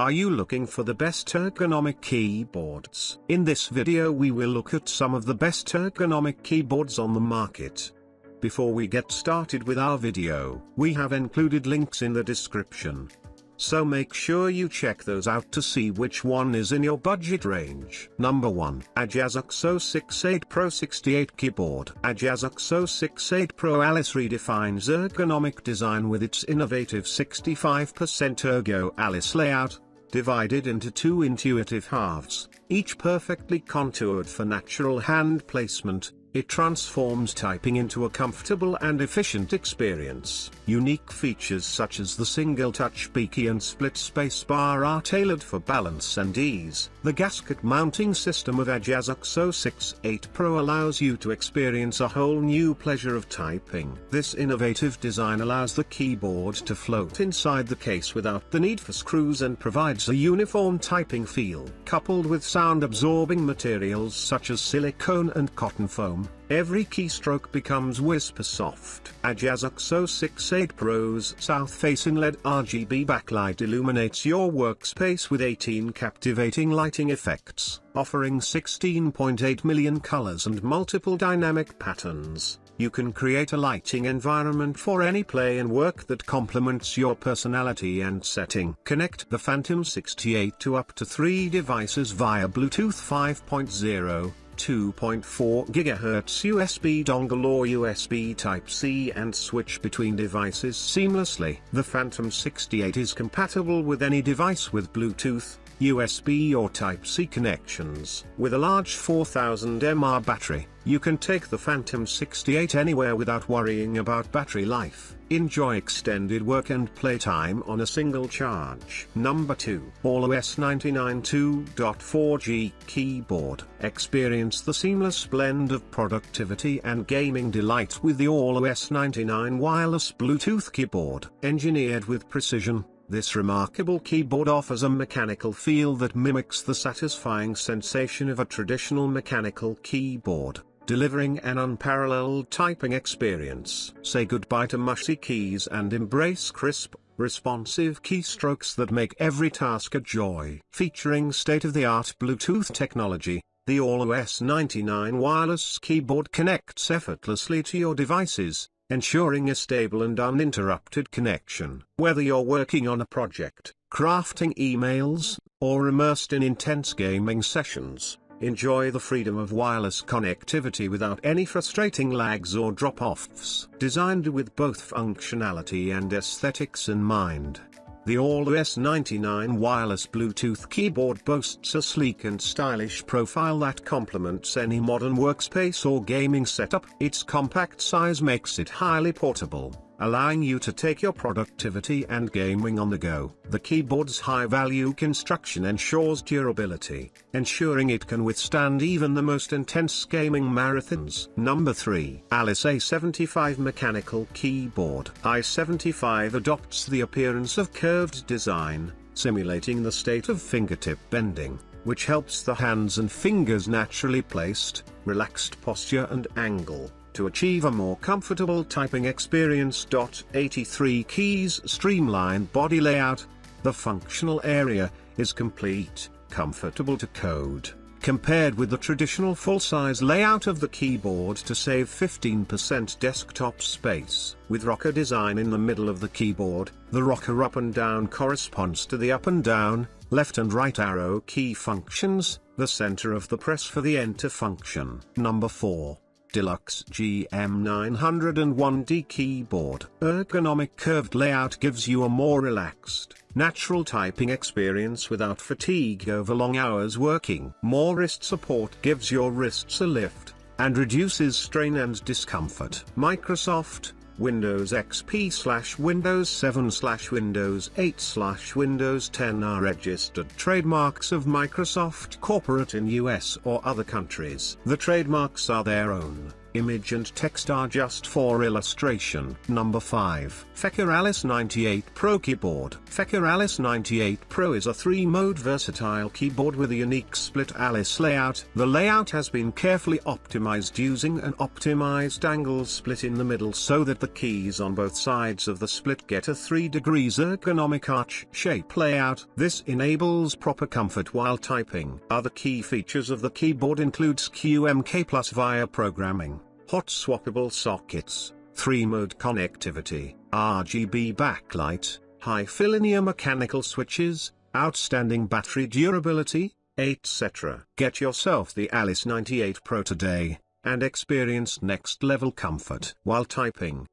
Are you looking for the best ergonomic keyboards? In this video we will look at some of the best ergonomic keyboards on the market. Before we get started with our video, we have included links in the description. So make sure you check those out to see which one is in your budget range. Number 1. Ajazz Azoo 68 Pro 68 Keyboard. Ajazz Azoo 68 Pro Alice redefines ergonomic design with its innovative 65% Ergo Alice layout, divided into two intuitive halves, each perfectly contoured for natural hand placement. It transforms typing into a comfortable and efficient experience. Unique features such as the single-touch beaky and split spacebar are tailored for balance and ease. The gasket mounting system of Ajazz Azoo 68 Pro allows you to experience a whole new pleasure of typing. This innovative design allows the keyboard to float inside the case without the need for screws and provides a uniform typing feel. Coupled with sound-absorbing materials such as silicone and cotton foam, every keystroke becomes whisper soft. Ajazz Azoo 68 Pro's south-facing LED RGB backlight illuminates your workspace with 18 captivating lighting effects, offering 16.8 million colors and multiple dynamic patterns. You can create a lighting environment for any play and work that complements your personality and setting. Connect the Phantom 68 to up to 3 devices via Bluetooth 5.0. 2.4 GHz USB dongle or USB Type-C and switch between devices seamlessly. The Phantom 68 is compatible with any device with Bluetooth, USB or Type-C connections. With a large 4000 mAh battery, you can take the Phantom 68 anywhere without worrying about battery life. Enjoy extended work and playtime on a single charge. Number 2. AULA S99 2.4G Keyboard. Experience the seamless blend of productivity and gaming delight with the AULA S99 wireless Bluetooth keyboard. Engineered with precision, this remarkable keyboard offers a mechanical feel that mimics the satisfying sensation of a traditional mechanical keyboard, delivering an unparalleled typing experience. Say goodbye to mushy keys and embrace crisp, responsive keystrokes that make every task a joy. Featuring state-of-the-art Bluetooth technology, the AULA S99 wireless keyboard connects effortlessly to your devices, ensuring a stable and uninterrupted connection. Whether you're working on a project, crafting emails, or immersed in intense gaming sessions, enjoy the freedom of wireless connectivity without any frustrating lags or drop-offs. Designed with both functionality and aesthetics in mind, the AULA S99 wireless Bluetooth keyboard boasts a sleek and stylish profile that complements any modern workspace or gaming setup. Its compact size makes it highly portable, allowing you to take your productivity and gaming on the go. The keyboard's high-value construction ensures durability, ensuring it can withstand even the most intense gaming marathons. Number 3. Alice A75 Mechanical Keyboard. i75 adopts the appearance of curved design, simulating the state of fingertip bending, which helps the hands and fingers naturally placed, relaxed posture and angle, to achieve a more comfortable typing experience. 83 keys streamlined body layout. The functional area is complete, comfortable to code, compared with the traditional full-size layout of the keyboard to save 15% desktop space. With rocker design in the middle of the keyboard, the rocker up and down corresponds to the up and down, left and right arrow key functions, the center of the press for the enter function. Number 4. Deluxe GM 901D Keyboard. Ergonomic curved layout gives you a more relaxed, natural typing experience without fatigue over long hours working. More wrist support gives your wrists a lift, and reduces strain and discomfort. Microsoft, Windows XP/Windows 7/Windows 8/Windows 10 are registered trademarks of Microsoft Corporate in US or other countries. The trademarks are their own, image and text are just for illustration. Number 5. Feralis 98 Pro Keyboard. Feralis 98 Pro is a 3-mode versatile keyboard with a unique split Alice layout. The layout has been carefully optimized using an optimized angle split in the middle so that the keys on both sides of the split get a 3 degrees ergonomic arch shape layout. This enables proper comfort while typing. Other key features of the keyboard includes QMK Plus via programming, hot swappable sockets, 3-mode connectivity, RGB backlight, high-fill linear mechanical switches, outstanding battery durability, etc. Get yourself the Alice 98 Pro today, and experience next-level comfort while typing.